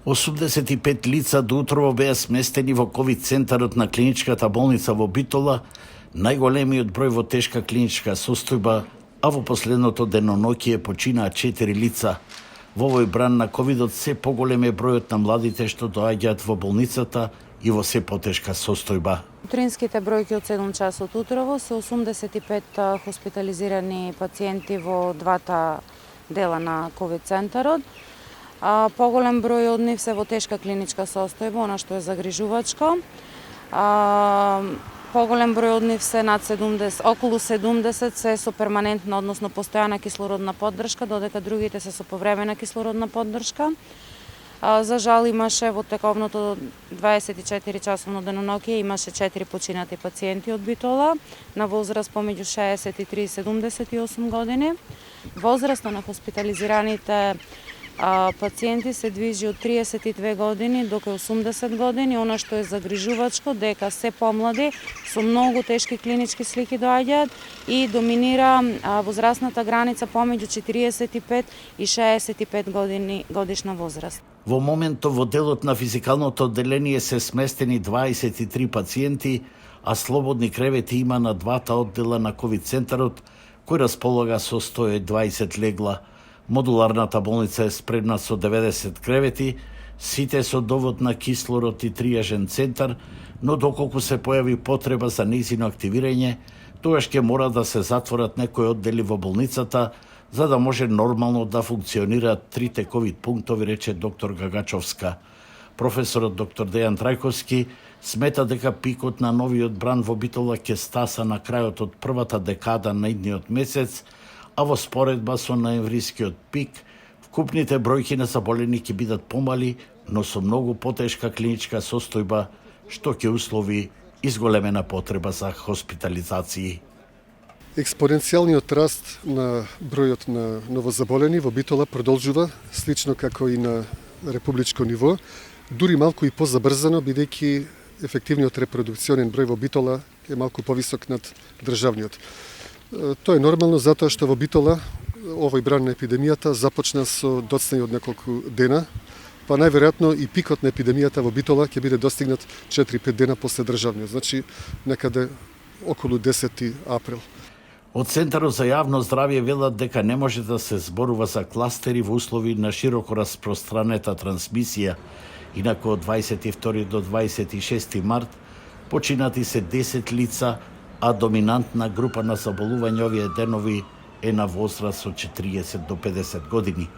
85 лица до утрово беа сместени во ковид центарот на клиничката болница во Битола, најголемиот број во тешка клиничка состојба, а во последното деноноќие починаа 4 лица. Во овој бран на ковидот се поголем е бројот на младите што доаѓаат во болницата и во се потешка состојба. Утринските бројки од 7 часот утрово се 85 хоспитализирани пациенти во двата дела на ковид центарот. Поголем број од нив се во тешка клиничка состојба, она што е загрижувачко. Поголем број од нив се над 70, околу 70 се со перманентна, односно постојана кислородна поддршка, додека другите се со повремена кислородна поддршка. За жал имаше во тековното 24 часовно деноноќие имаше 4 починати пациенти од Битола на возраст помеѓу 63 и 78 години. Возраста на хоспитализираните пациенти се движи од 32 години до 80 години, она што е загрижувачко дека се помлади со многу тешки клинички слики доаѓаат и доминира возрастната граница помеѓу 45 и 65 годишна возраст. Во моментов во делот на физикалното одделение се сместени 23 пациенти, а слободни кревети има на двата оддела на ковид центарот, кој располага со 120 легла. Модуларната болница е спредна со 90 кревети, сите со довод на кислород и триажен центар, но доколку се појави потреба за нејзино активирање, тогаш ќе мора да се затворат некои оддели во болницата, за да може нормално да функционираат трите ковид пунктови, рече доктор Гагачовска. Професорот доктор Дејан Трајковски смета дека пикот на новиот бран во Битола ќе стаса на крајот од првата декада на идниот месец, а во споредба со ноемврискиот пик, вкупните бројки на заболени ќе бидат помали, но со многу потешка клиничка состојба, што ќе услови изголемена потреба за хоспитализации. Експоненцијалниот раст на бројот на новозаболени во Битола продолжува, слично како и на републичко ниво, дури малку и позабрзано, бидејќи ефективниот репродукционен број во Битола е малку повисок над државниот. Тоа е нормално затоа што во Битола овој бран на епидемијата започна со доцнај од неколку дена, па најверојатно и пикот на епидемијата во Битола ќе биде достигнат 4-5 дена после државниот, значи некаде околу 10 април. Од Центарот за јавно здравје велат дека не може да се зборува за кластери во услови на широко распространета трансмисија, инаку од 22 до 26 март починати се 10 лица, а доминантна група на заболување овие денови е на возраст од 40 до 50 години.